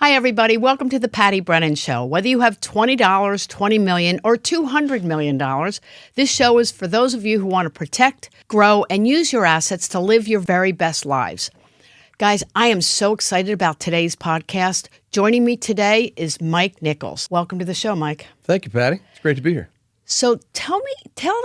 Hi, everybody. Welcome to the Patti Brennan Show. Whether you have $20, $20 million, or $200 million, this show is for those of you who want to protect, grow, and use your assets to live your very best lives. Guys, I am so excited about today's podcast. Joining me today is Mike Nichols. Welcome to the show, Mike. Thank you, Patti. It's great to be here. So tell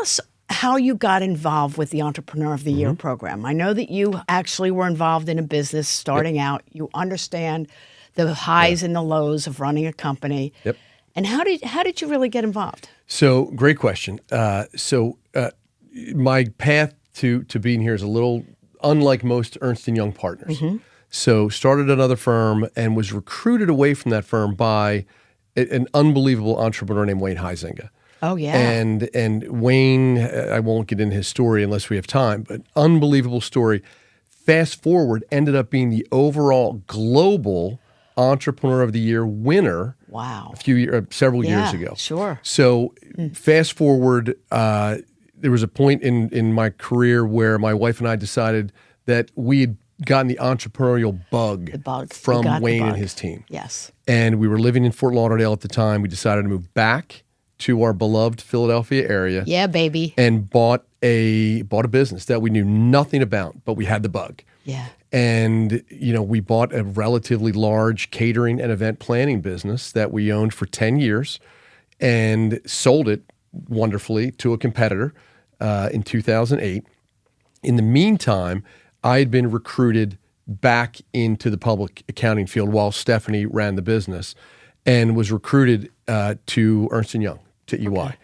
us how you got involved with the Entrepreneur of the Year program. I know that you actually were involved in a business starting out. You understand the highs and the lows of running a company. Yep. And how did you really get involved? So, great question. My path to being here is a little unlike most Ernst & Young partners. So, started another firm and was recruited away from that firm by an unbelievable entrepreneur named Wayne Huizenga. Oh, yeah. And Wayne, I won't get into his story unless we have time, but unbelievable story. Fast forward, ended up being the overall global Entrepreneur of the Year winner. Wow. Several years ago. Sure. So fast forward, there was a point in my career where my wife and I decided that we had gotten the entrepreneurial bug from Wayne and his team. Yes. And we were living in Fort Lauderdale at the time. We decided to move back to our beloved Philadelphia area. Yeah, baby. And bought a business that we knew nothing about, but we had the bug. Yeah. And, we bought a relatively large catering and event planning business that we owned for 10 years and sold it wonderfully to a competitor in 2008. In the meantime, I had been recruited back into the public accounting field while Stephanie ran the business and was recruited to Ernst & Young, to EY. Okay.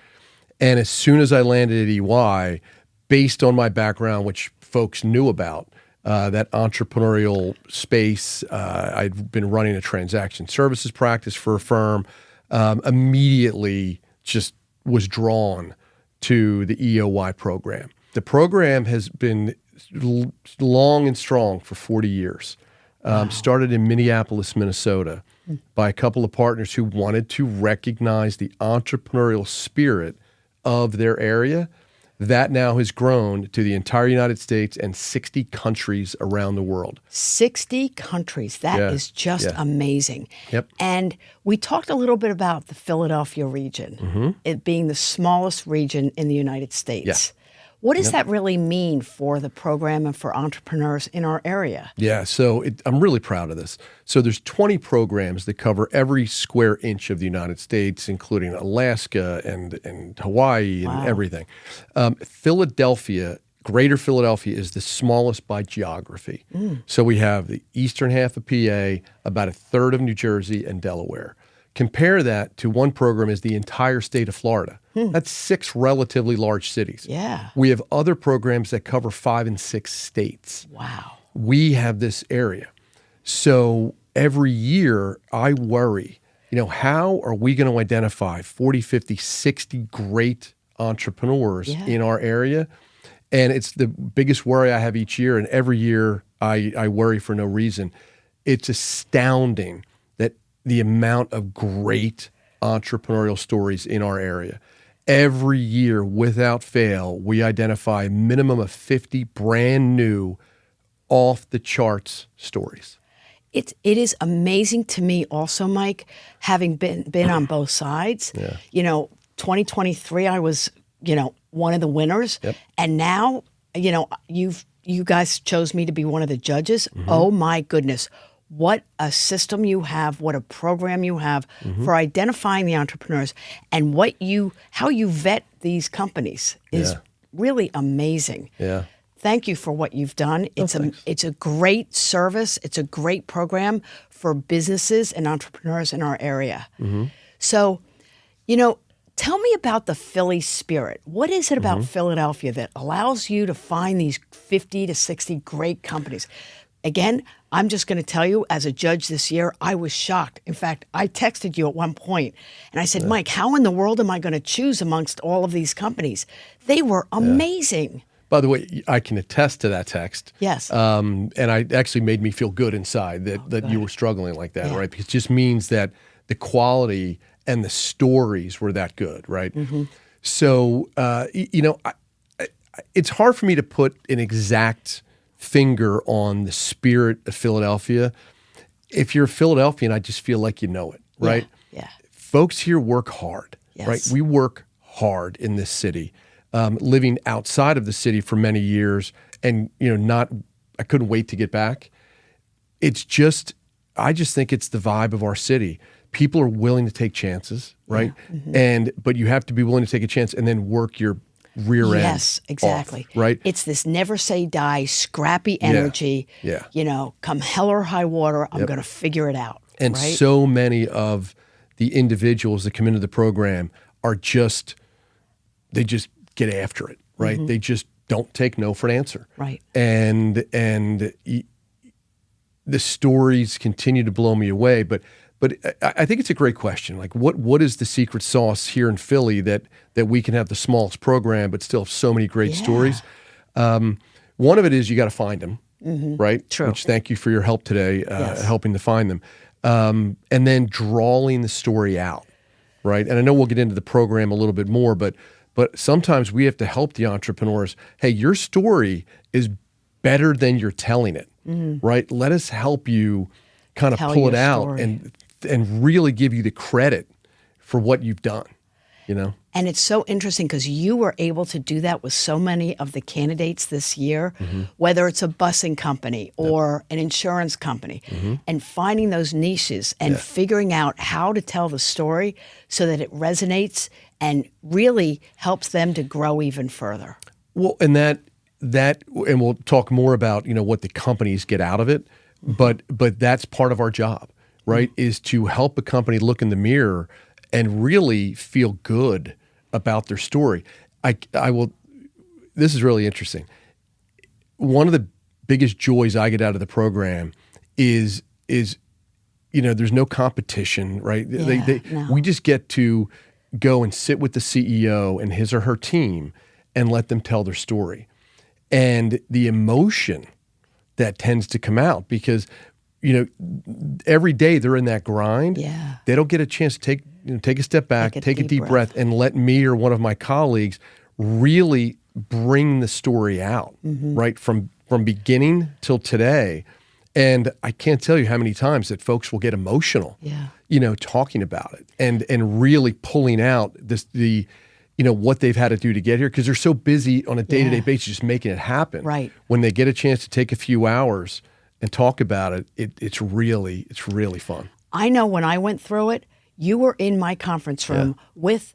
And as soon as I landed at EY, based on my background, which folks knew about, that entrepreneurial space, I'd been running a transaction services practice for a firm, immediately just was drawn to the EOY program. The program has been long and strong for 40 years. Started in Minneapolis, Minnesota, by a couple of partners who wanted to recognize the entrepreneurial spirit of their area. That now has grown to the entire United States and 60 countries around the world. 60 countries. That is just amazing. Yep. And we talked a little bit about the Philadelphia region, it being the smallest region in the United States. Yeah. What does that really mean for the program and for entrepreneurs in our area? Yeah, so I'm really proud of this. So there's 20 programs that cover every square inch of the United States, including Alaska and Hawaii and everything. Philadelphia, Greater Philadelphia, is the smallest by geography. So we have the eastern half of PA, about a third of New Jersey and Delaware. Compare that to one program is the entire state of Florida. That's 6 relatively large cities. Yeah. We have other programs that cover 5 and 6 states. Wow. We have this area. So every year I worry, how are we going to identify 40, 50, 60 great entrepreneurs in our area? And it's the biggest worry I have each year. And every year I worry for no reason. It's astounding that the amount of great entrepreneurial stories in our area. Every year, without fail, we identify a minimum of 50 brand new, off-the-charts stories. It is amazing to me also, Mike, having been on both sides. 2023, I was, one of the winners. Yep. And now, you guys chose me to be one of the judges. Oh, my goodness. What a system you have, what a program you have for identifying the entrepreneurs, and how you vet these companies is really amazing. Yeah. Thank you for what you've done. It's a great service. It's a great program for businesses and entrepreneurs in our area. So, tell me about the Philly spirit. What is it about Philadelphia that allows you to find these 50 to 60 great companies? Again, I'm just going to tell you, as a judge this year, I was shocked. In fact, I texted you at one point, and I said, Mike, how in the world am I going to choose amongst all of these companies? They were amazing. By the way, I can attest to that text. Yes. And it actually made me feel good inside that you were struggling like that, right? Because it just means that the quality and the stories were that good, right? So, it's hard for me to put an exact finger on the spirit of Philadelphia. if you're a Philadelphian, I just feel like you know it, right? Yeah. Folks here work hard, Yes. right? We work hard in this city, living outside of the city for many years, and I couldn't wait to get back. I just think it's the vibe of our city. People are willing to take chances, right? But you have to be willing to take a chance and then work your rear end. Yes, exactly. Off, right? It's this never say die, scrappy energy. Yeah. Come hell or high water, I'm going to figure it out. And right? so many of the individuals that come into the program they just get after it, right? They just don't take no for an answer. Right. And the stories continue to blow me away, but I think it's a great question. Like, what is the secret sauce here in Philly that we can have the smallest program but still have so many great stories? One of it is you got to find them, right? True. Which, thank you for your help today, helping to find them, and then drawing the story out, right? And I know we'll get into the program a little bit more, but sometimes we have to help the entrepreneurs. Hey, your story is better than you're telling it, right? Let us help you kind of pull it out and really give you the credit for what you've done, And it's so interesting because you were able to do that with so many of the candidates this year, whether it's a busing company or an insurance company, and finding those niches and figuring out how to tell the story so that it resonates and really helps them to grow even further. Well, and and we'll talk more about, what the companies get out of it, but that's part of our job, right? Is to help a company look in the mirror and really feel good about their story. This is really interesting. One of the biggest joys I get out of the program is there's no competition, right? No. We just get to go and sit with the CEO and his or her team and let them tell their story. And the emotion that tends to come out because, every day they're in that grind. Yeah. They don't get a chance to take a step back, take a deep breath, and let me or one of my colleagues really bring the story out, right? From beginning till today. And I can't tell you how many times that folks will get emotional, talking about it and really pulling out what they've had to do to get here because they're so busy on a day-to-day basis just making it happen. Right. When they get a chance to take a few hours and talk about it, it's really fun. I know when I went through it, you were in my conference room with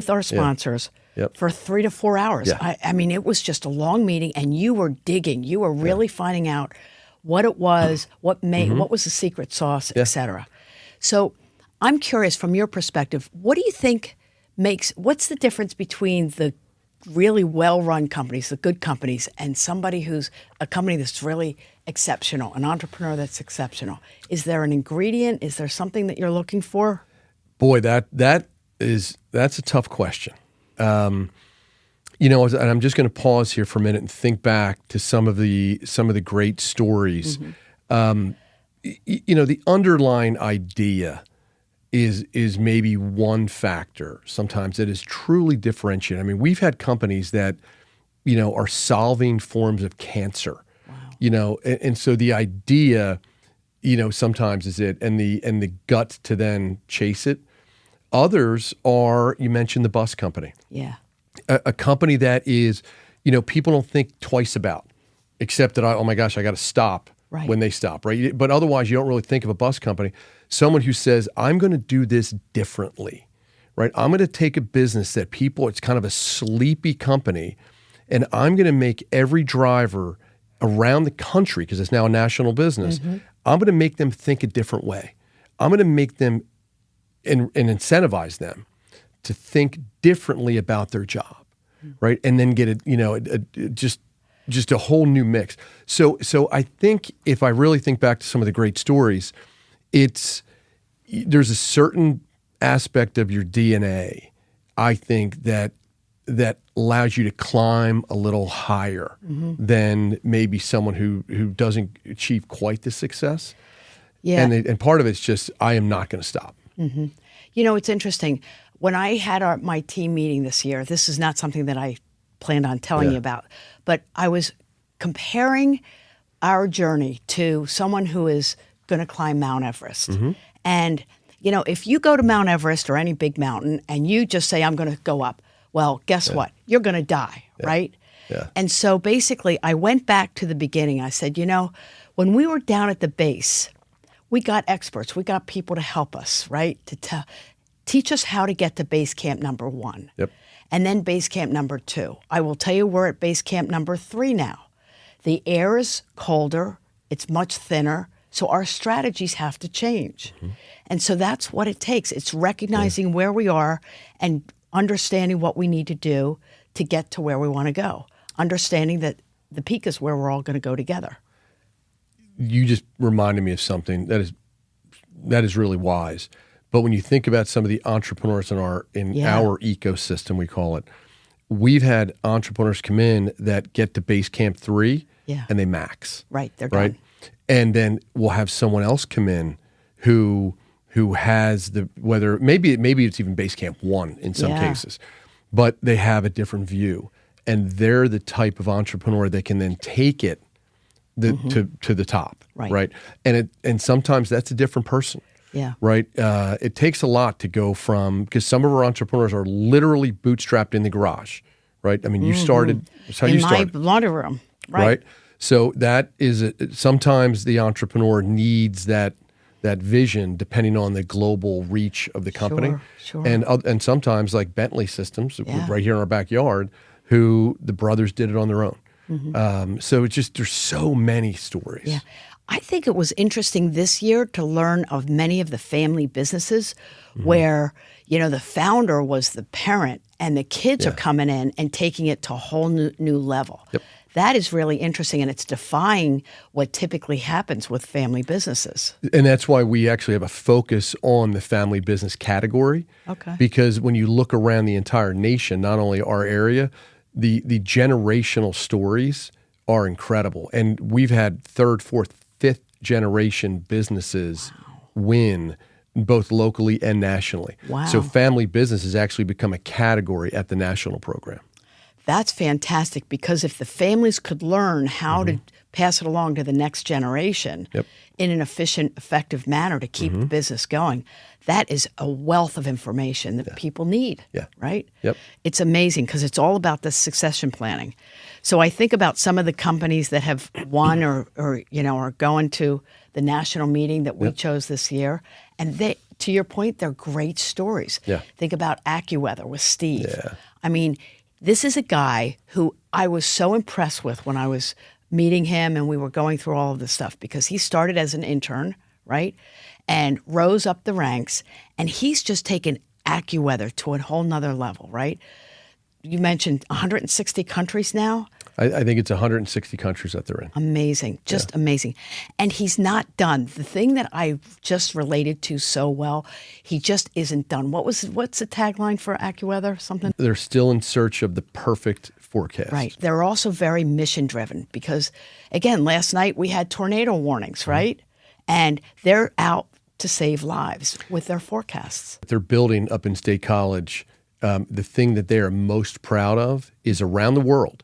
our sponsors for 3 to 4 hours. Yeah. I mean, it was just a long meeting, and you were digging. You were really finding out what it was, what was the secret sauce, et cetera. So I'm curious, from your perspective, what do you think what's the difference between the really well-run companies, the good companies, and somebody who's a company that's really exceptional, an entrepreneur that's exceptional? Is there an ingredient? Is there something that you're looking for? Boy, that's a tough question. And I'm just going to pause here for a minute and think back to some of the great stories. The underlying idea is maybe one factor sometimes that is truly differentiating. I mean, we've had companies that, are solving forms of cancer, and so the idea, sometimes is it, and the guts to then chase it. Others are, you mentioned the bus company. Yeah. A company that is, people don't think twice about, except that, oh my gosh, I got to stop when they stop, right? But otherwise, you don't really think of a bus company. Someone who says, I'm going to do this differently, right? I'm going to take a business that it's kind of a sleepy company, and I'm going to make every driver around the country, because it's now a national business, I'm going to make them think a different way. I'm going to make them and incentivize them to think differently about their job, right? And then get just a whole new mix. So I think if I really think back to some of the great stories, there's a certain aspect of your DNA, I think, that allows you to climb a little higher than maybe someone who doesn't achieve quite the success. Yeah. And part of it's just, I am not going to stop. It's interesting. When I had my team meeting this year, this is not something that I planned on telling you about, but I was comparing our journey to someone who is going to climb Mount Everest. And, you know, if you go to Mount Everest or any big mountain and you just say, I'm going to go up, well, guess what? You're going to die, right? Yeah. And so basically, I went back to the beginning. I said, you know, when we were down at the base, we got experts. We got people to help us, right? To teach us how to get to base camp number 1. Yep. And then base camp number 2. I will tell you we're at base camp number 3 now. The air is colder. It's much thinner. So our strategies have to change. And so that's what it takes. It's recognizing where we are and understanding what we need to do to get to where we want to go. Understanding that the peak is where we're all going to go together. You just reminded me of something that is really wise. But when you think about some of the entrepreneurs in our ecosystem, we call it, we've had entrepreneurs come in that get to base camp 3 and they max. Right, they're right. done. And then we'll have someone else come in who has maybe it's even base camp 1 in some cases, but they have a different view, and they're the type of entrepreneur that can then take it to the top, right? And sometimes that's a different person. Yeah. Right. It takes a lot to go from, because some of our entrepreneurs are literally bootstrapped in the garage, right? I mean, you started, that's how you started. In my laundry room, right? So that is, sometimes the entrepreneur needs that vision depending on the global reach of the company. Sure. And sometimes like Bentley Systems, right here in our backyard, who the brothers did it on their own. So it's just, there's so many stories. Yeah. I think it was interesting this year to learn of many of the family businesses where, you know, the founder was the parent and the kids are coming in and taking it to a whole new level. Yep. That is really interesting, and it's defying what typically happens with family businesses. And that's why we actually have a focus on the family business category. Okay. Because when you look around the entire nation, not only our area, the generational stories are incredible. And we've had 3rd, 4th, 5th generation businesses win both locally and nationally. Wow. So family business has actually become a category at the national program. That's fantastic, because if the families could learn how to pass it along to the next generation in an efficient, effective manner to keep the business going, that is a wealth of information that people need, right? Yep. It's amazing because it's all about the succession planning. So I think about some of the companies that have won or you know, are going to the national meeting that we chose this year, and they, to your point, they're great stories. Yeah. Think about AccuWeather with Steve. Yeah. I mean, this is a guy who I was so impressed with when I was meeting him and we were going through all of this stuff, because he started as an intern, right? And rose up the ranks, and he's just taken AccuWeather to a whole nother level, right? You mentioned 160 countries now. I think it's 160 countries that they're in. Amazing, just amazing. And he's not done. The thing that I just related to so well, he just isn't done. What's the tagline for AccuWeather? Something? They're still in search of the perfect forecast. Right. They're also very mission driven because, again, last night we had tornado warnings, right? And they're out to save lives with their forecasts. They're building up in State College. The thing that they are most proud of is around the world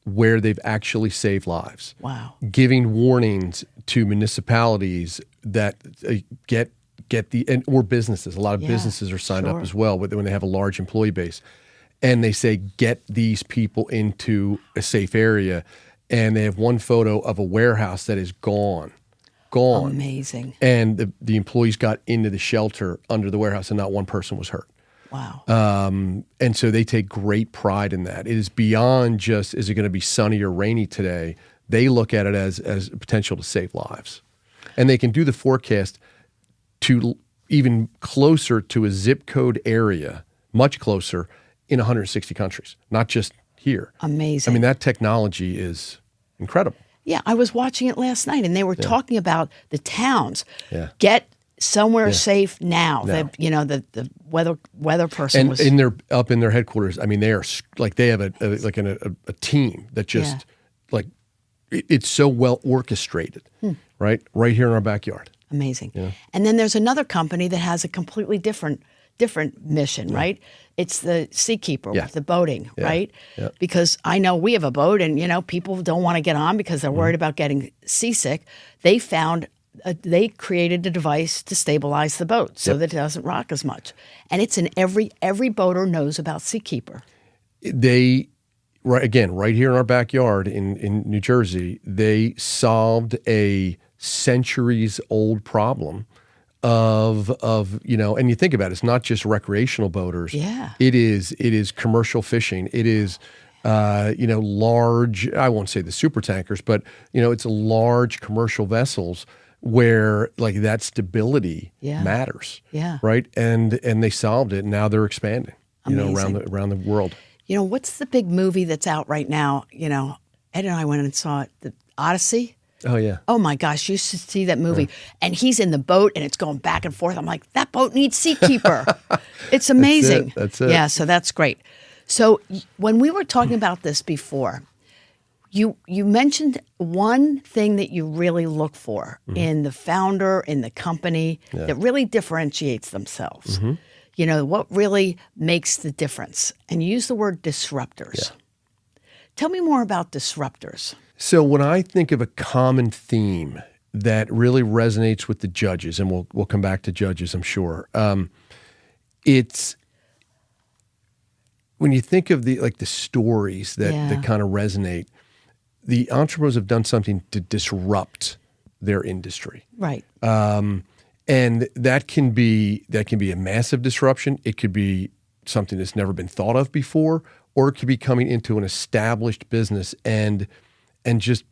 where they've actually saved lives. Wow. Giving warnings to municipalities that get or businesses. A lot of businesses are signed up as well when they have a large employee base. And they say, get these people into a safe area. And they have one photo of a warehouse that is gone. Amazing. And the employees got into the shelter under the warehouse and not one person was hurt. Wow. And so they take great pride in that. It is beyond just, is it going to be sunny or rainy today? They look at it as a potential to save lives. And they can do the forecast to even closer to a zip code area, much closer, in 160 countries, not just here. Amazing. I mean, that technology is incredible. Yeah, I was watching it last night, and they were talking about the towns. Yeah. Get somewhere safe now. The weather person was up in their headquarters. I mean, they are like, they have a team that just like it's so well orchestrated, right here in our backyard. Amazing. Yeah. And then there's another company that has a completely different mission, right? It's the Seakeeper with the boating, right? Yeah. Because I know we have a boat, and people don't want to get on because they're worried about getting seasick. They found they created a device to stabilize the boat so that it doesn't rock as much. And it's in every boater knows about Seakeeper. They, right here in our backyard in New Jersey, they solved a centuries-old problem of and you think about it, it's not just recreational boaters. Yeah. It is commercial fishing. It is large, I won't say the super tankers, but it's large commercial vessels where like that stability matters. Yeah. Right. And they solved it, and now they're expanding, Amazing. around the world. What's the big movie that's out right now? Ed and I went and saw it, The Odyssey. Oh yeah. Oh my gosh, you should see that movie. And he's in the boat and it's going back and forth. I'm like, that boat needs Seakeeper. It's amazing. That's it. Yeah, so that's great. So when we were talking about this before, you mentioned one thing that you really look for in the founder, in the company, that really differentiates themselves. What really makes the difference? And you use the word disruptors. Yeah. Tell me more about disruptors. So when I think of a common theme that really resonates with the judges, and we'll come back to judges, I'm sure, it's when you think of the stories that kind of resonate. The entrepreneurs have done something to disrupt their industry, right? And that can be a massive disruption. It could be something that's never been thought of before, or it could be coming into an established business and just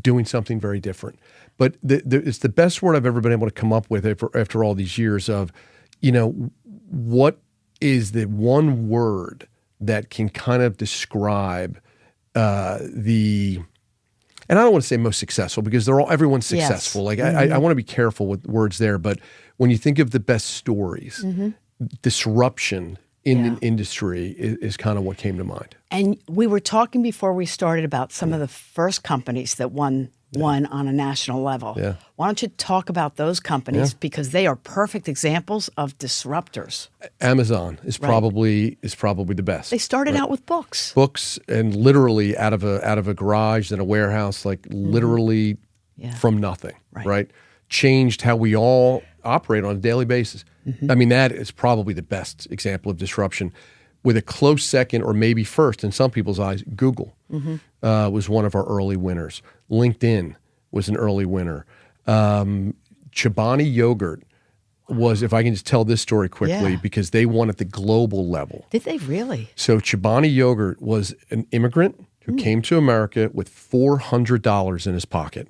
doing something very different. But it's the best word I've ever been able to come up with after all these years of, what is the one word that can kind of describe and I don't want to say most successful, because everyone's successful. Like I want to be careful with words there, but when you think of the best stories, disruption in an industry is kind of what came to mind. And we were talking before we started about some of the first companies that won on a national level. Yeah. Why don't you talk about those companies, because they are perfect examples of disruptors. Amazon is probably the best. They started out with books. Books, and literally out of a garage and a warehouse, like literally from nothing. Right? Changed how we all operate on a daily basis. I mean, that is probably the best example of disruption. With a close second, or maybe first in some people's eyes, Google was one of our early winners. LinkedIn was an early winner. Chobani Yogurt was, if I can just tell this story quickly, because they won at the global level. Did they really? So Chobani Yogurt was an immigrant who came to America with $400 in his pocket,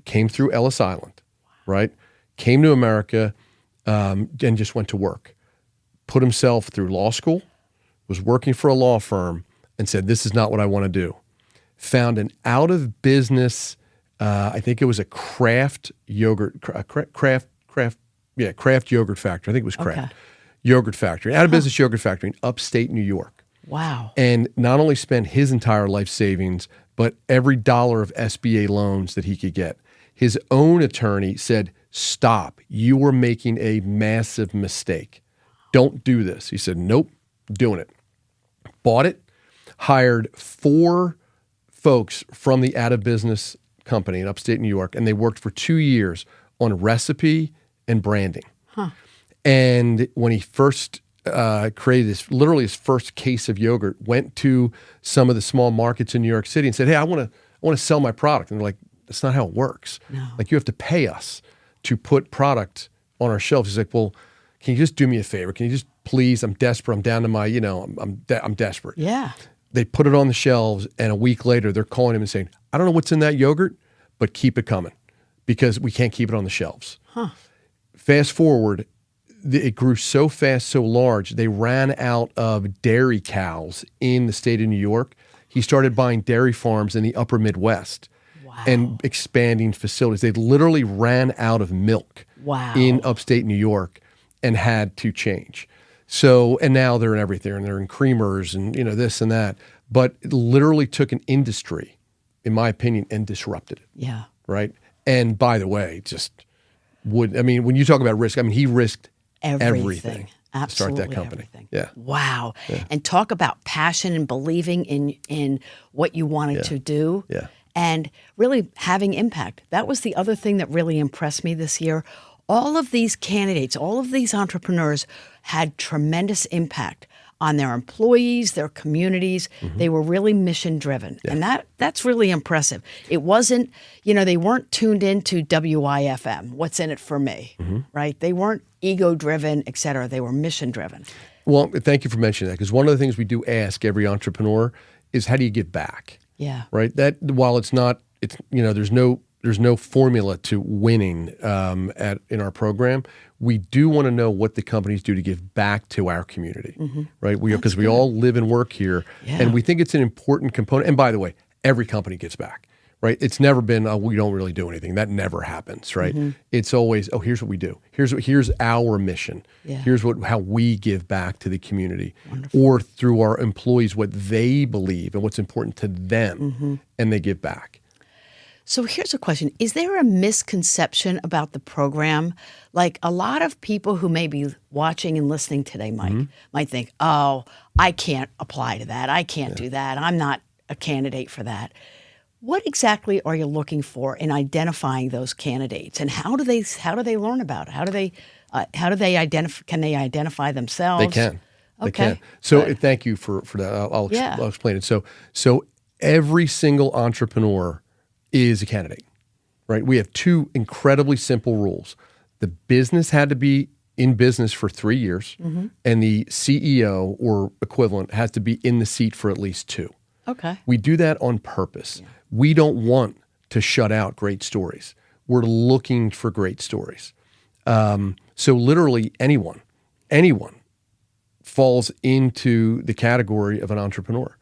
came through Ellis Island, right? Came to America and just went to work. Put himself through law school, was working for a law firm, and said, this is not what I want to do. Found an out-of-business, I think it was a craft yogurt, craft yogurt factory. I think it was craft yogurt factory, out-of-business yogurt factory in upstate New York. Wow. And not only spent his entire life savings, but every dollar of SBA loans that he could get. His own attorney said, stop, you were making a massive mistake. Don't do this. He said, nope, doing it. Bought it, hired 4 folks from the out-of-business company in upstate New York, and they worked for 2 years on recipe and branding. And when he first created his first case of yogurt, went to some of the small markets in New York City and said, hey, I want to sell my product. And they're like, that's not how it works. No. Like, you have to pay us to put product on our shelves. He's like, well, can you just do me a favor? Can you just please, I'm desperate. I'm down to my, I'm desperate. Yeah. They put it on the shelves, and a week later, they're calling him and saying, I don't know what's in that yogurt, but keep it coming, because we can't keep it on the shelves. Fast forward, it grew so fast, so large, they ran out of dairy cows in the state of New York. He started buying dairy farms in the upper Midwest and expanding facilities. They literally ran out of milk in upstate New York and had to change. So, and now they're in everything, and they're in creamers and, this and that. But it literally took an industry, in my opinion, and disrupted it. Yeah. Right? And by the way, when you talk about risk, he risked everything to start that company. Everything. Yeah. Wow. Yeah. And talk about passion and believing in what you wanted to do. Yeah. and really having impact. That was the other thing that really impressed me this year. All of these candidates, all of these entrepreneurs had tremendous impact on their employees, their communities. They were really mission driven. And that's really impressive. It wasn't, they weren't tuned into WIFM, what's in it for me, right? They weren't ego driven, et cetera. They were mission driven. Well, thank you for mentioning that, because one of the things we do ask every entrepreneur is, how do you give back? Yeah. Right. That, while there's no formula to winning in our program, we do want to know what the companies do to give back to our community, right? Because we all live and work here, and we think it's an important component. And by the way, every company gives back, right? It's never been, we don't really do anything. That never happens, right? It's always, here's what we do. Here's our mission. Here's how we give back to the community. Wonderful. Or through our employees, what they believe and what's important to them, and they give back. So here's a question. Is there a misconception about the program? Like, a lot of people who may be watching and listening today, Mike, might think, oh, I can't apply to that. I can't do that. I'm not a candidate for that. What exactly are you looking for in identifying those candidates, and how do they learn about it? How do they identify? Can they identify themselves? They can. Okay. They can. So thank you for that. I'll explain it. So every single entrepreneur is a candidate, right? We have two incredibly simple rules. The business had to be in business for 3 years, and the CEO or equivalent has to be in the seat for at least 2. Okay. We do that on purpose. Yeah. We don't want to shut out great stories. We're looking for great stories. So literally anyone falls into the category of an entrepreneur.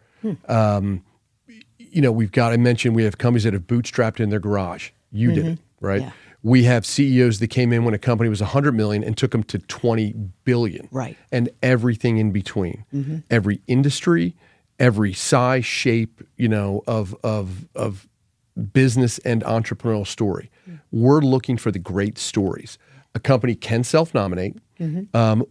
I mentioned we have companies that have bootstrapped in their garage. You did it, right? Yeah. We have CEOs that came in when a company was $100 million and took them to $20 billion. Right. And everything in between. Every industry, every size, shape, of business and entrepreneurial story. We're looking for the great stories. A company can self-nominate,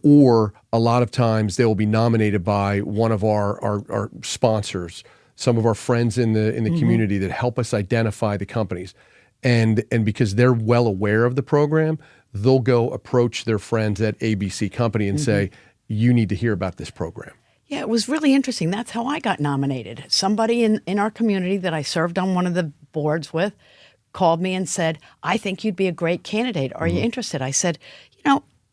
or a lot of times they will be nominated by one of our sponsors, some of our friends in the community that help us identify the companies. And because they're well aware of the program, they'll go approach their friends at ABC company and say, you need to hear about this program. Yeah, it was really interesting. That's how I got nominated. Somebody in our community that I served on one of the boards with called me and said, I think you'd be a great candidate. Are you interested? I said,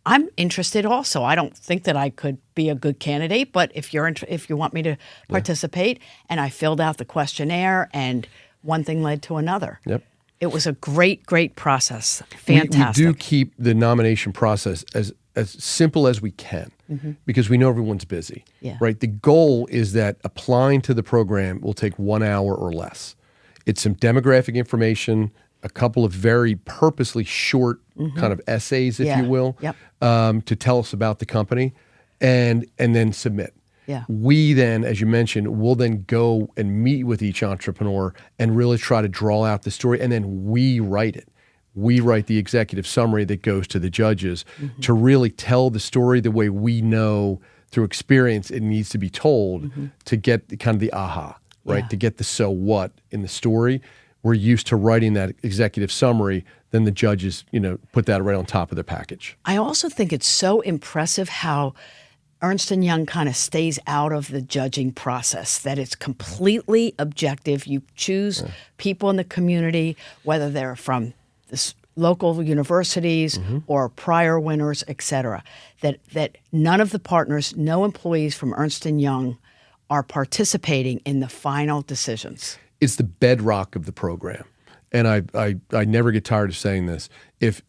I'm interested also. I don't think that I could be a good candidate, but if you want me to participate, and I filled out the questionnaire, and one thing led to another. Yep. It was a great, great process. Fantastic. We do keep the nomination process as simple as we can, because we know everyone's busy, right? The goal is that applying to the program will take 1 hour or less. It's some demographic information, a couple of very purposely short kind of essays, if you will, to tell us about the company, and then submit. Yeah. We then, as you mentioned, will then go and meet with each entrepreneur and really try to draw out the story, and then we write it. We write the executive summary that goes to the judges to really tell the story the way we know through experience it needs to be told to get kind of the aha, right? To get the so what in the story. We're used to writing that executive summary, then the judges, put that right on top of their package. I also think it's so impressive how Ernst & Young kind of stays out of the judging process, that it's completely objective. You choose people in the community, whether they're from the local universities or prior winners, et cetera, that none of the partners, no employees from Ernst & Young are participating in the final decisions. It's the bedrock of the program. And I never get tired of saying this. If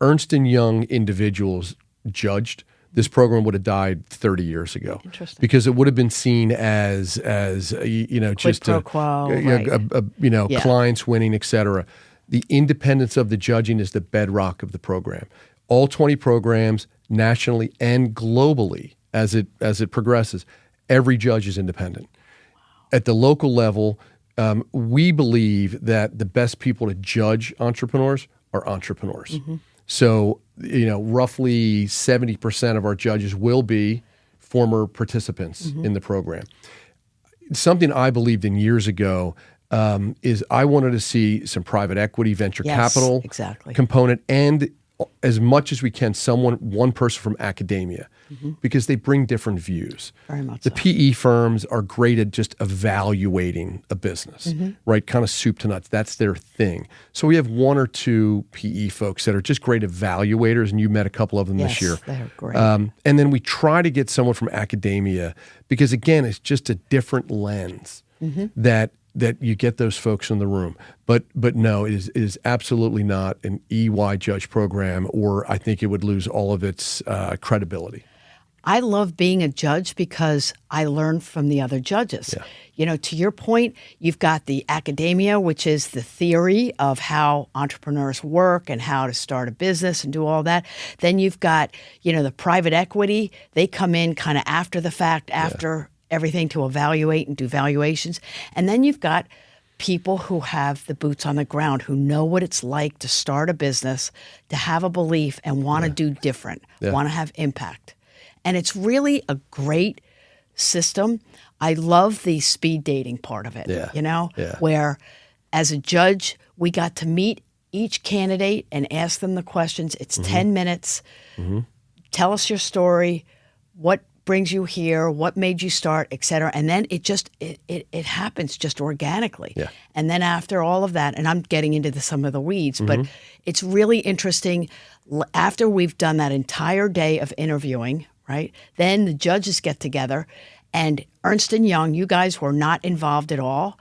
Ernst & Young individuals judged, this program would have died 30 years ago. Interesting. Because it would have been seen as just pro quo, clients winning, et cetera. The independence of the judging is the bedrock of the program. All 20 programs, nationally and globally, as it progresses, every judge is independent. Wow. At the local level, we believe that the best people to judge entrepreneurs are entrepreneurs. So, roughly 70% of our judges will be former participants in the program. Something I believed in years ago, is I wanted to see some private equity, venture Yes, capital exactly. component, and as much as we can, one person from academia, because they bring different views. Very much The so. PE firms are great at just evaluating a business, right? Kind of soup to nuts. That's their thing. So we have one or two PE folks that are just great evaluators, and you met a couple of them this year. Yes, they're great. And then we try to get someone from academia because, again, it's just a different lens that you get those folks in the room. But no, it is absolutely not an EY judge program, or I think it would lose all of its credibility. I love being a judge because I learn from the other judges. Yeah. You know, to your point, you've got the academia, which is the theory of how entrepreneurs work and how to start a business and do all that. Then you've got, you know, the private equity. They come in kind of after the fact, after everything, to evaluate and do valuations. And then you've got people who have the boots on the ground, who know what it's like to start a business, to have a belief and want to do different, want to have impact. And it's really a great system. I love the speed dating part of it, you know, where as a judge, we got to meet each candidate and ask them the questions. It's 10 minutes. Tell us your story. What brings you here? What made you start, et cetera. And then it happens just organically. And then after all of that, and I'm getting into some of the weeds, but it's really interesting. After we've done that entire day of interviewing, right? Then the judges get together, and Ernst & Young, you guys were not involved at all.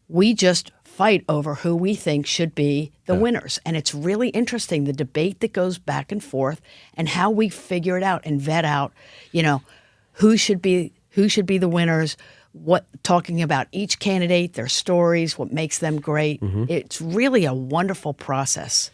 We just fight over who we think should be the winners. And it's really interesting, the debate that goes back and forth and how we figure it out and vet out, you know, who should be the winners, talking about each candidate, their stories, what makes them great. It's really a wonderful process.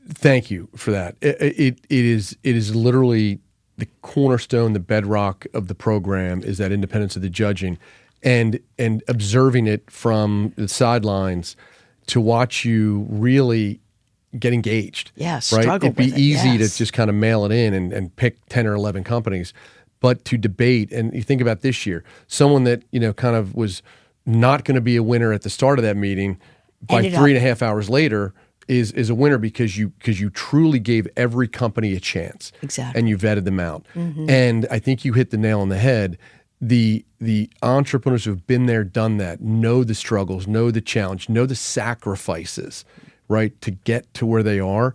Thank you for that. It is literally the cornerstone, the bedrock of the program is that independence of the judging, and observing it from the sidelines to watch you really get engaged. Yeah, right? struggle It'd be with it, easy yes. to just kind of mail it in and pick 10 or 11 companies, but to debate. And you think about this year, someone that, you know, kind of was not going to be a winner at the start of that meeting, by Ended 3.5 hours later is a winner because you truly gave every company a chance. Exactly. And you vetted them out. And I think you hit the nail on the head. The entrepreneurs who've been there, done that, know the struggles, know the challenge, know the sacrifices, right, to get to where they are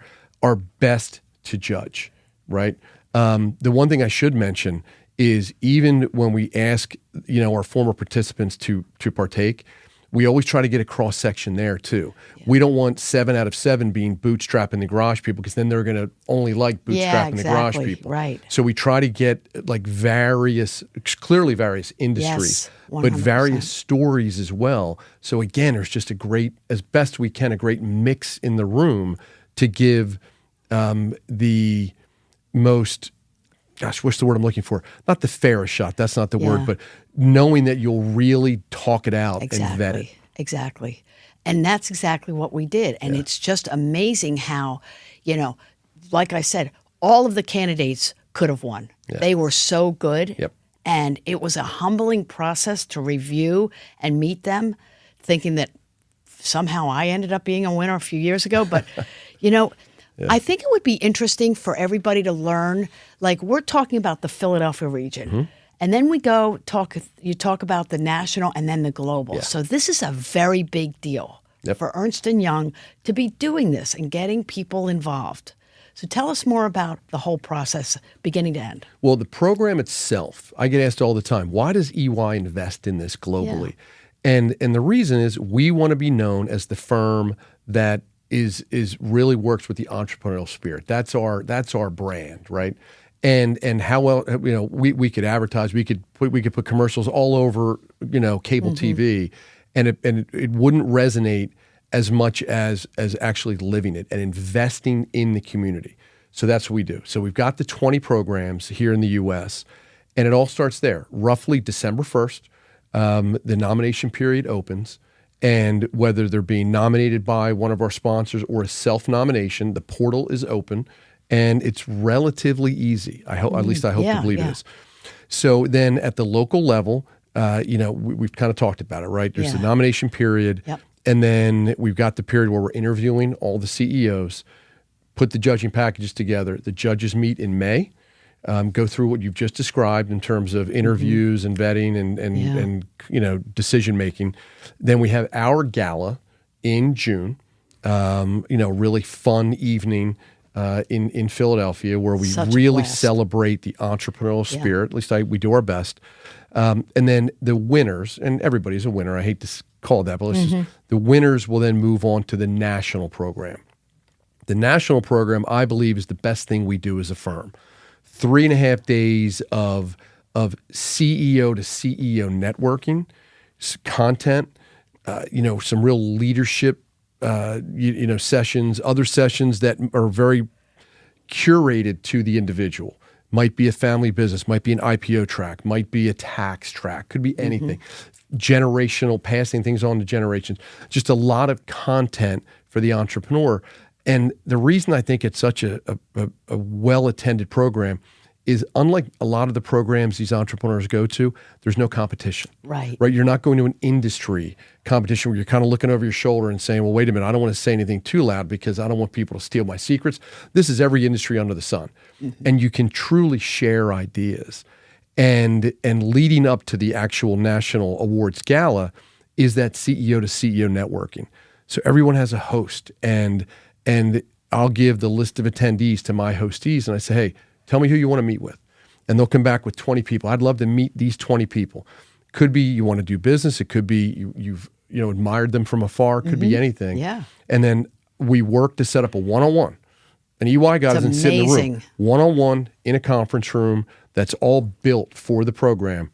best to judge, right? The one thing I should mention is even when we ask, you know, our former participants to partake, we always try to get a cross section there too. We don't want 7 out of 7 being bootstrap in the garage people, because then they're going to only like bootstrap in the garage people. Right. So we try to get like clearly various industries, Yes, but 100%. various stories as well. So again, there's just as best we can, a great mix in the room to give the most, gosh, what's the word I'm looking for? Not the fairest shot. That's not the word, but knowing that you'll really talk it out and vet it. Exactly. And that's exactly what we did. And it's just amazing how, you know, like I said, all of the candidates could have won. They were so good. Yep. And it was a humbling process to review and meet them, thinking that somehow I ended up being a winner a few years ago. But, you know, I think it would be interesting for everybody to learn, like we're talking about the Philadelphia region. And then you talk about the national and then the global. So this is a very big deal for Ernst & Young to be doing this and getting people involved. So tell us more about the whole process, beginning to end. Well, the program itself, I get asked all the time, why does EY invest in this globally? And the reason is we want to be known as the firm that is really works with the entrepreneurial spirit. That's our brand, right? And how well, you know, we could advertise, we could put commercials all over, you know, cable TV, and it wouldn't resonate as much as actually living it and investing in the community. So that's what we do. So we've got the 20 programs here in the U.S., and it all starts there. Roughly December 1st, the nomination period opens, and whether they're being nominated by one of our sponsors or a self-nomination, the portal is open. And it's relatively easy. At least I hope to believe it is. So then at the local level, we've kind of talked about it, right? There's the Yeah. nomination period. Yep. And then we've got the period where we're interviewing all the CEOs, put the judging packages together. The judges meet in May, go through what you've just described in terms of interviews and vetting and decision making. Then we have our gala in June. Really fun evening in Philadelphia where we Such a really blast. celebrate the entrepreneurial spirit. At least we do our best. And then the winners, and everybody's a winner. I hate to call it that, but the winners will then move on to the national program. The national program, I believe, is the best thing we do as a firm. 3.5 days of CEO to CEO networking, content, some real leadership, sessions, other sessions that are very curated to the individual. Might be a family business, might be an IPO track, might be a tax track, could be anything. Generational, passing things on to generations. Just a lot of content for the entrepreneur. And the reason I think it's such a well-attended program is unlike a lot of the programs these entrepreneurs go to, there's no competition. Right. You're not going to an industry competition where you're kind of looking over your shoulder and saying, well, wait a minute, I don't want to say anything too loud because I don't want people to steal my secrets. This is every industry under the sun. And you can truly share ideas. And leading up to the actual National Awards Gala is that CEO to CEO networking. So everyone has a host, and I'll give the list of attendees to my hostees, and I say, hey, tell me who you want to meet with. And they'll come back with 20 people. I'd love to meet these 20 people. Could be you want to do business. It could be you've admired them from afar. It could be anything. Yeah. And then we work to set up a one-on-one. An EY guy doesn't sit in the room. One-on-one in a conference room that's all built for the program.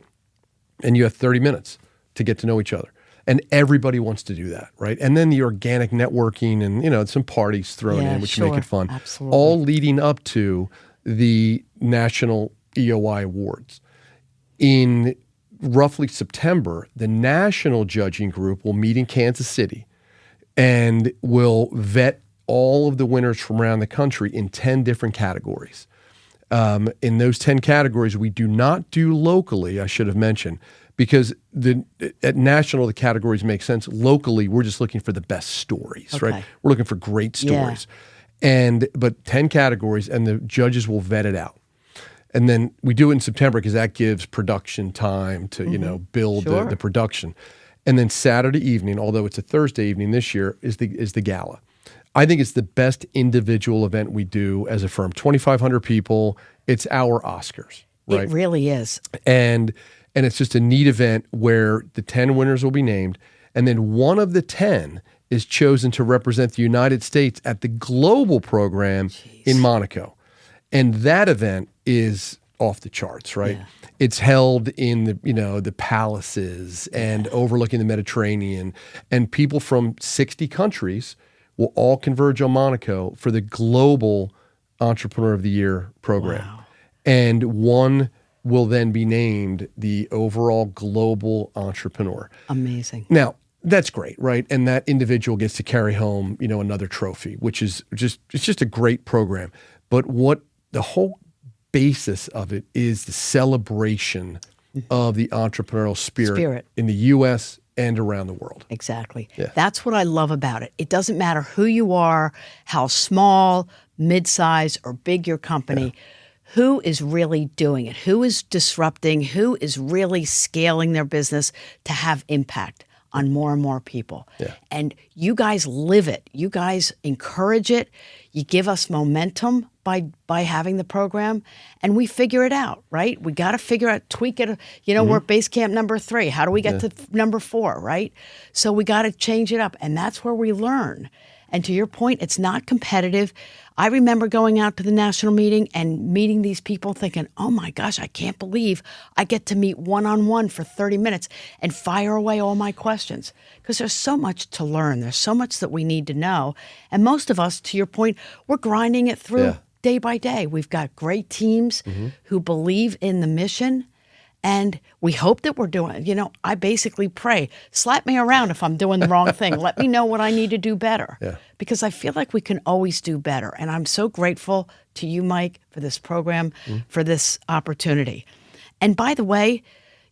And you have 30 minutes to get to know each other. And everybody wants to do that, right? And then the organic networking and, some parties thrown in, which make it fun. Absolutely. All leading up to the National EOI Awards. In roughly September, the national judging group will meet in Kansas City and will vet all of the winners from around the country in 10 different categories. In those 10 categories, we do not do locally, I should have mentioned, because at national, the categories make sense. Locally, we're just looking for the best stories, right? We're looking for great stories. But 10 categories, and the judges will vet it out. And then we do it in September because that gives production time to, build the production. And then Saturday evening, although it's a Thursday evening this year, is the gala. I think it's the best individual event we do as a firm. 2,500 people. It's our Oscars, right? It really is. And it's just a neat event where the 10 winners will be named. And then one of the 10 is chosen to represent the United States at the global program in Monaco. And that event is off the charts, right? Yeah. It's held in the palaces and overlooking the Mediterranean. And people from 60 countries will all converge on Monaco for the Global Entrepreneur of the Year program. Wow. And one will then be named the overall global entrepreneur. Amazing. Now, that's great, right? And that individual gets to carry home, another trophy, which is just a great program. But what the whole basis of it is the celebration of the entrepreneurial spirit in the U.S. and around the world. Exactly. Yeah. That's what I love about it. It doesn't matter who you are, how small, mid-size, or big your company, who is really doing it, who is disrupting, who is really scaling their business to have impact on more and more people. Yeah. And you guys live it. You guys encourage it. You give us momentum by having the program, and we figure it out, right? We got to figure out, tweak it. We're at base camp number 3. How do we get to number 4, right? So we got to change it up, and that's where we learn. And to your point, it's not competitive. I remember going out to the national meeting and meeting these people thinking, oh my gosh, I can't believe I get to meet one-on-one for 30 minutes and fire away all my questions. Because there's so much to learn. There's so much that we need to know. And most of us, to your point, we're grinding it through day by day. We've got great teams who believe in the mission. And we hope that we're doing, I basically pray, slap me around if I'm doing the wrong thing. Let me know what I need to do better. Yeah. Because I feel like we can always do better. And I'm so grateful to you, Mike, for this program, for this opportunity. And by the way,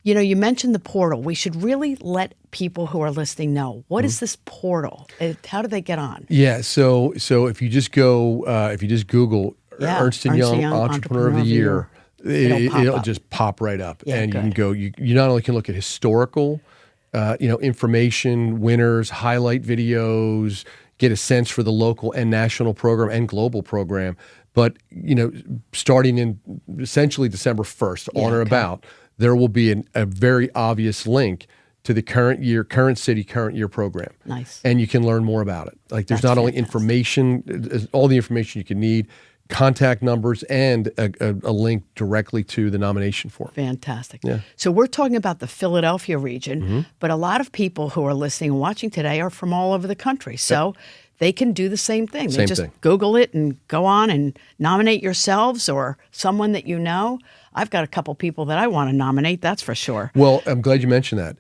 You mentioned the portal. We should really let people who are listening know, what is this portal? How do they get on? Yeah. So if you just go, if you just Google Ernst & Young Entrepreneur of the Year, it'll just pop right up. Yeah, and good. you can go, you not only can look at historical, information, winners, highlight videos, get a sense for the local and national program and global program. But, starting in essentially December 1st, on or about, there will be a very obvious link to the current city, current year program. Nice. And you can learn more about it. Like there's not only information, all the information you can need, contact numbers, and a link directly to the nomination form. Fantastic. Yeah. So we're talking about the Philadelphia region, but a lot of people who are listening and watching today are from all over the country. So they can do the same thing. They just Google it and go on and nominate yourselves or someone that you know. I've got a couple people that I want to nominate, that's for sure. Well, I'm glad you mentioned that.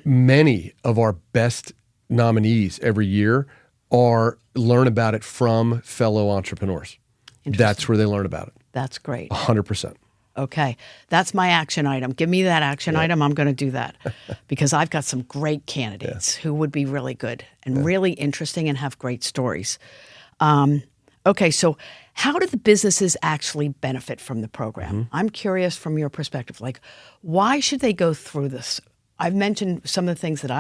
Many of our best nominees every year learn about it from fellow entrepreneurs. That's where they learn about it. That's great. 100%. Okay. That's my action item. Give me that action item. I'm going to do that because I've got some great candidates who would be really good and really interesting and have great stories. Okay. So how do the businesses actually benefit from the program? I'm curious from your perspective, like why should they go through this? I've mentioned some of the things that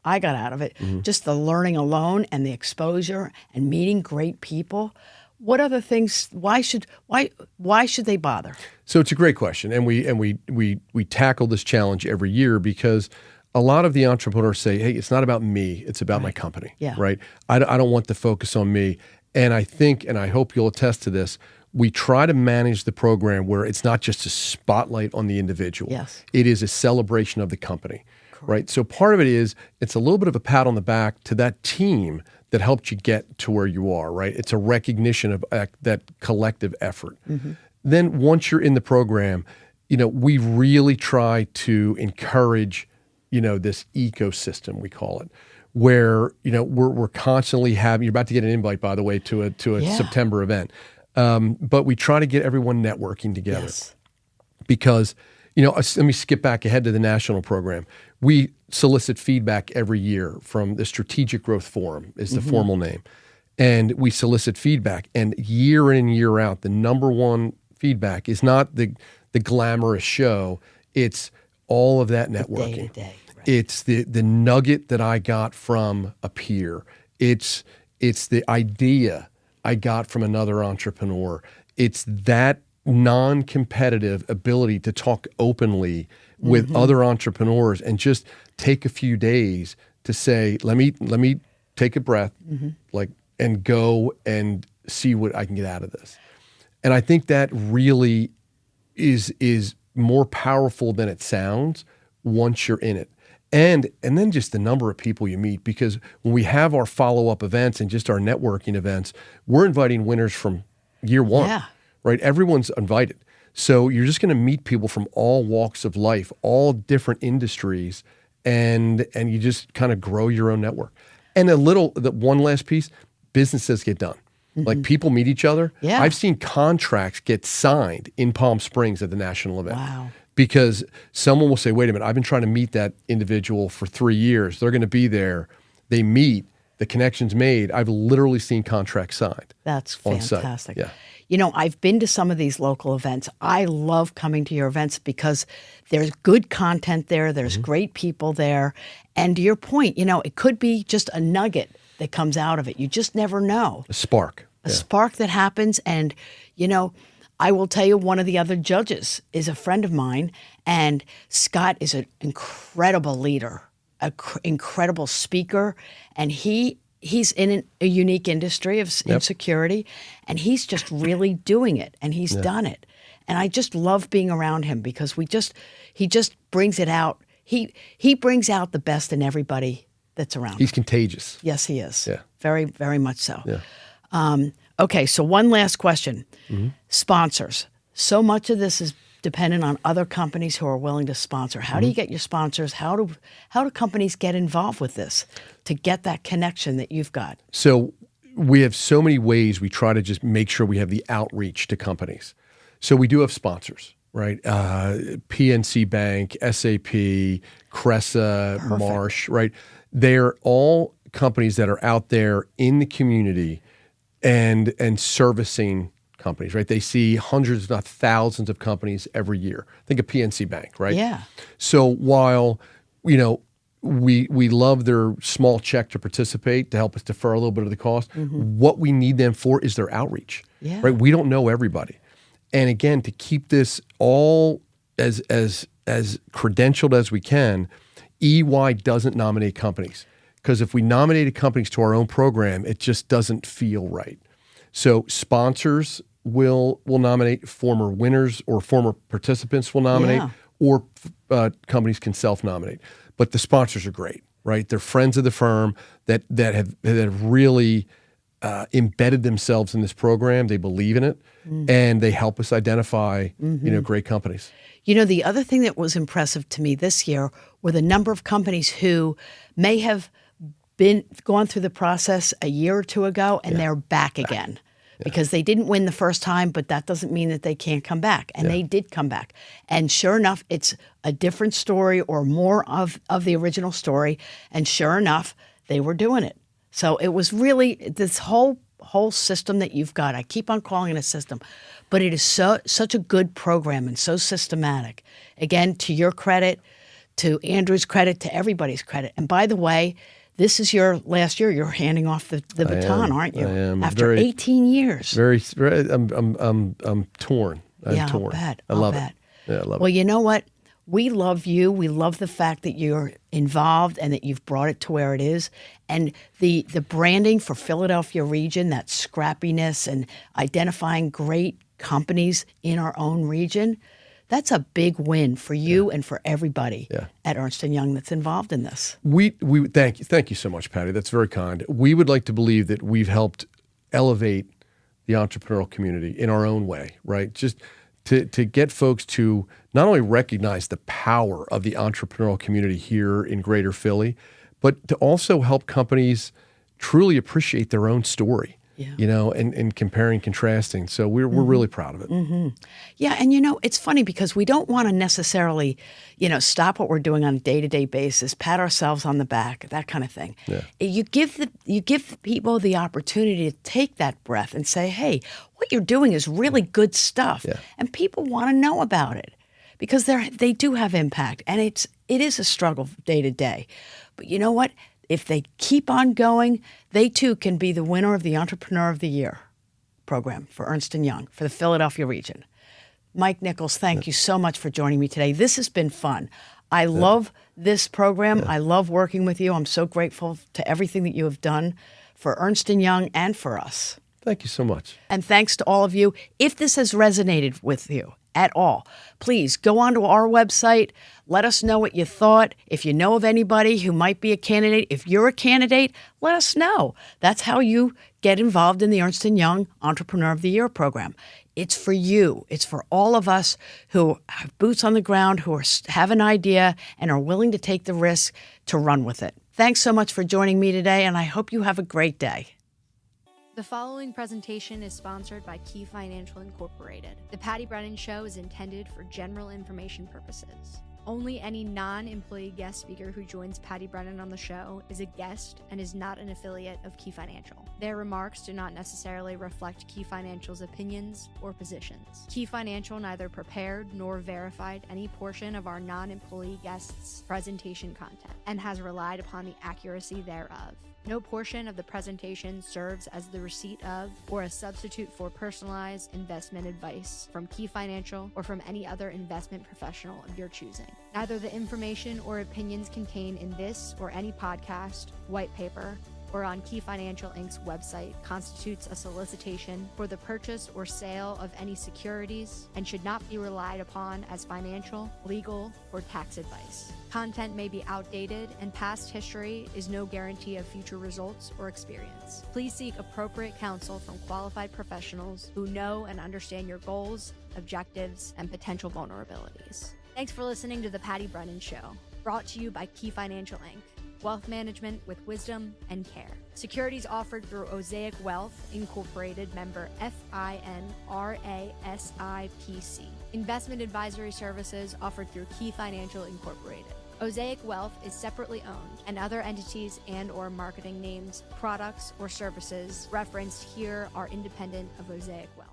I got out of it, just the learning alone and the exposure and meeting great people. What other things? Why should they bother? So it's a great question, and we tackle this challenge every year because a lot of the entrepreneurs say, "Hey, it's not about me; it's about my company." Yeah. Right. I don't want the focus on me, and I think, and I hope you'll attest to this. We try to manage the program where it's not just a spotlight on the individual. Yes. It is a celebration of the company. Correct. Right. So part of it is it's a little bit of a pat on the back to that team that helped you get to where you are, right? It's a recognition of that collective effort. Then once you're in the program, we really try to encourage, this ecosystem, we call it, where, we're constantly having, you're about to get an invite, by the way, to a September event. But we try to get everyone networking together because, let me skip back ahead to the national program. We solicit feedback every year from the Strategic Growth Forum is the formal name. And we solicit feedback. And year in and year out, the number one feedback is not the glamorous show. It's all of that networking. Day-to-day, right. It's the nugget that I got from a peer. It's the idea I got from another entrepreneur. It's that non-competitive ability to talk openly with other entrepreneurs and just take a few days to say, let me take a breath, and go and see what I can get out of this. And I think that really is more powerful than it sounds once you're in it. And then just the number of people you meet, because when we have our follow-up events and just our networking events, we're inviting winners from year one. Yeah. Right? Everyone's invited. So you're just going to meet people from all walks of life, all different industries, and you just kind of grow your own network. And one last piece, businesses get done. Like people meet each other. Yeah. I've seen contracts get signed in Palm Springs at the national event. Wow. Because someone will say, wait a minute, I've been trying to meet that individual for 3 years. They're going to be there. They meet, the connection's made. I've literally seen contracts signed. That's on site. fantastic. Yeah. I've been to some of these local events. I love coming to your events because there's good content there. There's great people there. And to your point, it could be just a nugget that comes out of it. You just never know. A spark. A spark that happens. And, I will tell you, one of the other judges is a friend of mine, and Scott is an incredible leader, an incredible speaker, and he's in a unique industry of security, and he's just really doing it, and he's done it. And I just love being around him because he just brings it out. He brings out the best in everybody that's around him. He's contagious. Yes, he is. Yeah. Very, very much so. Yeah. Okay, so one last question. Sponsors. So much of this is dependent on other companies who are willing to sponsor. How do you get your sponsors? How do companies get involved with this to get that connection that you've got? So we have so many ways we try to just make sure we have the outreach to companies. So we do have sponsors. right? PNC Bank, SAP, Cressa, Perfect. Marsh, right? They're all companies that are out there in the community and servicing companies, right? They see hundreds, if not thousands of companies every year. Think of PNC Bank, right? Yeah. So while, we love their small check to participate to help us defer a little bit of the cost, what we need them for is their outreach, Yeah. right? We don't know everybody. And again, to keep this all as credentialed as we can, EY doesn't nominate companies. Because if we nominated companies to our own program, it just doesn't feel right. So sponsors will nominate, former winners or former participants will nominate, Yeah. or companies can self-nominate. But the sponsors are great, right? They're friends of the firm that have really embedded themselves in this program. They believe in it, and they help us identify great companies. The other thing that was impressive to me this year were the number of companies who may have gone through the process a year or two ago, and they're back again. Because they didn't win the first time, but that doesn't mean that they can't come back. And they did come back. And sure enough, it's a different story or more of the original story. And sure enough, they were doing it. So it was really this whole system that you've got. I keep on calling it a system, but it is such a good program and so systematic. Again, to your credit, to Andrew's credit, to everybody's credit. And by the way, this is your last year. You're handing off the baton, aren't you? I am. After 18 years. Very. I'm torn. I'm torn. I'll love bet. it. Yeah, I love it. Well, you know what? We love you. We love the fact that you're involved and that you've brought it to where it is. And the branding for Philadelphia region, that scrappiness and identifying great companies in our own region, that's a big win for you and for everybody at Ernst & Young that's involved in this. We thank you so much, Patti. That's very kind. We would like to believe that we've helped elevate the entrepreneurial community in our own way, right? Just to get folks to not only recognize the power of the entrepreneurial community here in Greater Philly, but to also help companies truly appreciate their own story. And comparing, contrasting. So we're really proud of it. Yeah, and it's funny because we don't want to necessarily, stop what we're doing on a day-to-day basis, pat ourselves on the back, that kind of thing. Yeah. You give people the opportunity to take that breath and say, hey, what you're doing is really good stuff. Yeah. And people want to know about it because they do have impact. And it is a struggle day to day. But you know what? If they keep on going, they too can be the winner of the Entrepreneur of the Year program for Ernst & Young for the Philadelphia region. Mike Nichols, thank you so much for joining me today. This has been fun. I love this program. I love working with you. I'm so grateful to everything that you have done for Ernst & Young and for us. Thank you so much. And thanks to all of you. If this has resonated with you at all, please go onto our website. Let us know what you thought. If you know of anybody who might be a candidate, if you're a candidate, let us know. That's how you get involved in the Ernst & Young Entrepreneur of the Year program. It's for you. It's for all of us who have boots on the ground, who have an idea and are willing to take the risk to run with it. Thanks so much for joining me today, and I hope you have a great day. The following presentation is sponsored by Key Financial Incorporated. The Patti Brennan Show is intended for general information purposes. Only any non-employee guest speaker who joins Patti Brennan on the show is a guest and is not an affiliate of Key Financial. Their remarks do not necessarily reflect Key Financial's opinions or positions. Key Financial neither prepared nor verified any portion of our non-employee guests' presentation content and has relied upon the accuracy thereof. No portion of the presentation serves as the receipt of or a substitute for personalized investment advice from Key Financial or from any other investment professional of your choosing. Neither the information or opinions contained in this or any podcast, white paper, or on Key Financial Inc.'s website constitutes a solicitation for the purchase or sale of any securities and should not be relied upon as financial, legal, or tax advice. Content may be outdated, and past history is no guarantee of future results or experience. Please seek appropriate counsel from qualified professionals who know and understand your goals, objectives, and potential vulnerabilities. Thanks for listening to The Patti Brennan Show, brought to you by Key Financial Inc. wealth management with wisdom and care. Securities offered through Osaic Wealth, Incorporated, member FINRA-SIPC. Investment advisory services offered through Key Financial Incorporated. Osaic Wealth is separately owned, and other entities and/or marketing names, products, or services referenced here are independent of Osaic Wealth.